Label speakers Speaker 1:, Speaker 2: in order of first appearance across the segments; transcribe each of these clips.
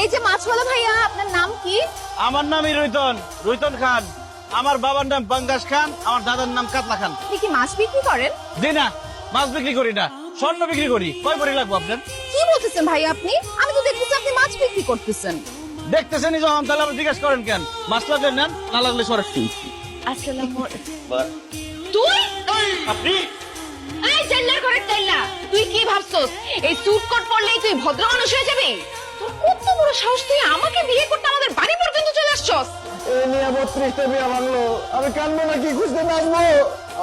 Speaker 1: এই যে মাছওয়ালা ভাইয়া, আপনার নাম কি?
Speaker 2: আমার নামই রুইতন, রুইতন খান। আমার বাবার নাম পাঙ্গাস খান, আমার দাদার নাম কাতলা খান।
Speaker 1: আপনি কি মাছ বিক্রি করেন?
Speaker 2: জি না, মাছ বিক্রি করি না, স্বর্ণ বিক্রি করি। কয় ভরি লাগবো আপনার?
Speaker 1: কি বলতেছেন ভাইয়া আপনি? আমি তো দেখতেছি আপনি মাছ বিক্রি করতেছেন।
Speaker 2: দেখতেছেনই যখন, তাহলে আপনি জিজ্ঞেস করেন কেন? মাছ লাগলে নেন, না লাগলে সরাসরি।
Speaker 1: আসসালামু তুই
Speaker 2: আপনি
Speaker 1: এই জান্নার ঘরের তাইলা, তুই কি ভাবছস এই স্যুট কোট পরলেই তুই ভদ্র মানুষ হয়ে যাবি? তোর কত বড় সাহস, তুই আমাকে বিয়ে করতে আমাদের বাড়ি পর্যন্ত চলে আসছস?
Speaker 3: এই নিয়ে 32টা বিয়া ভাঙলো, আমি কানবো নাকি খুঁজতে নাচবো?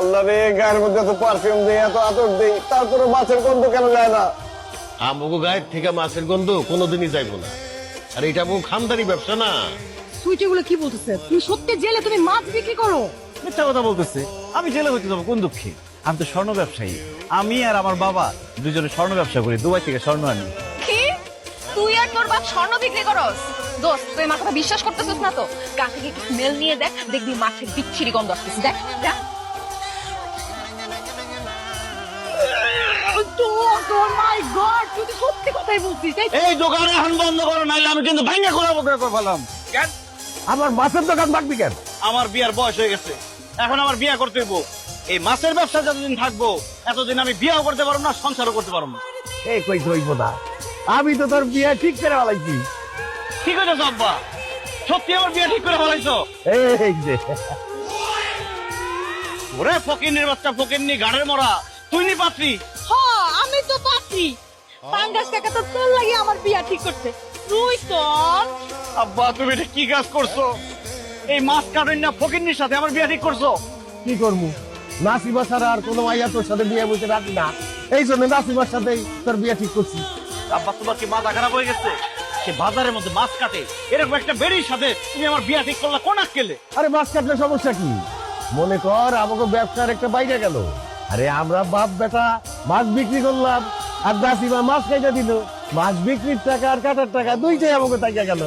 Speaker 3: আল্লাহ রে, গায়ের মধ্যে এত পারফিউম দেই, এত আতর দেই, তারপরে মাছের গন্ধ কেন যায় না?
Speaker 4: আমগো গায়ের থেকে মাছের গন্ধ কোনোদিনই যাইবো না। আর এটা আমগো খানদানি ব্যবসা না।
Speaker 5: সুইট এগুলো কি বলতেছে? তুমি সত্যি জেলে তুমি মাছ বিক্রি করো?
Speaker 2: মিথ্যা কথা বলতেছে। আমি জেলে হইতে যাবো কোন দুঃখে? আমি তো স্বর্ণ ব্যবসায়ী। আমি আর আমার বাবা দুজনে স্বর্ণ ব্যবসা করি, দুবাই থেকে স্বর্ণ আনি।
Speaker 1: কি তুই আর তোর বাপ স্বর্ণ বিক্রি করস? দোস্ত, তুই আমার কথা বিশ্বাস করতেছিস না তো? গা থেকে স্মেল নিয়ে দেখ, দেখবি মাছের বিচ্ছিরি গন্ধ আসতেছে। দেখ দেখ।
Speaker 5: মাই গড, তুই তো সত্যি কথাই বলছিস।
Speaker 2: এই দোকান এখন বন্ধ করো, নাইলে আমি কিন্তু ভাঙা করে ফেলাম। কেন?
Speaker 3: আমার মাছের দোকান থাকবি কেন?
Speaker 2: আমার বিয়ার বয়স হয়ে গেছে, এখন আমার বিয়া করতে হইব। এই মাছের ব্যবসা যতদিন থাকবো, এতদিন আমি বিয়াও করতে পারবো না, সংসারও করতে পারবো না।
Speaker 3: এই কই হইব না, আমি তো তোর বিয়ে ঠিক করে ফেলাইছি।
Speaker 2: ঠিক আছে আব্বা, সত্যি আমার বিয়া ঠিক করে ফেলাইছো?
Speaker 3: এই যে
Speaker 2: ওরে ফকিন্নির বাচ্চা, ফকিন্নি গাড়ের মরা, তুই নি পাত্রী?
Speaker 5: হ্যাঁ, আমি তো পাত্রী। পাঙ্গাস টাকা তো তোর লাগি আমার বিয়া ঠিক করতে। তুই তো
Speaker 2: আব্বা, তুমি এটা কি কাজ করছো? এই মাছ কাটেন না ফকিন্নির সাথে আমার বিয়া ঠিক করছো?
Speaker 3: কি করবো, নাসিবা ছাড়া আর কোনো মাইয়া তোর সাথে বিয়ে বসে রাখি না, এই জন্য নাসিবার সাথেই তোর বিয়ে ঠিক করছি।
Speaker 2: আব্বা, তোমার কি মাথা খারাপ হয়ে গেছে? সে বাজারের মধ্যে মাছ কাটে, এরকম একটা বেড়ির সাথে তুমি আমার বিয়া ঠিক করলা কোন আক্কেলে?
Speaker 3: আরে মাছ কাটলে সমস্যা কি? মনে কর আমাকে ব্যবসার একটা বাইরে গেল, আরে আমরা বাপ বেটা মাছ বিক্রি করলাম, আর নাসিমা মাছ খাইতে দিল, মাছ বিক্রির টাকা আর কাটার টাকা দুইটাই আমাকে তাইকা গেল।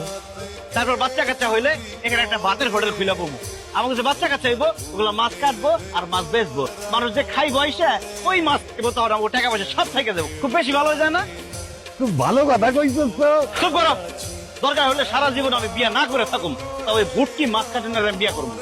Speaker 2: তারপর বাচ্চা কাচ্চা হইলে এখানে একটা ভাতের হোটেল খুলে পড়বো। আমাকে যে বাচ্চা কাচ্চা হইবো, ওগুলো মাছ কাটবো আর মাছ বেচবো। মানুষ যে খাই বয়সে ওই মাছ খাইবো, তখন আমাকে টাকা পয়সা সব থেকে দেবো। খুব বেশি ভালো হয়ে যায় না?
Speaker 3: খুব ভালো কথা কইছিস তো।
Speaker 2: খুব করো। দরকার হলে সারা জীবন আমি বিয়া না করে থাকুম, তবে ভুটকি মাছ কাটেন আমি বিয়া করবো।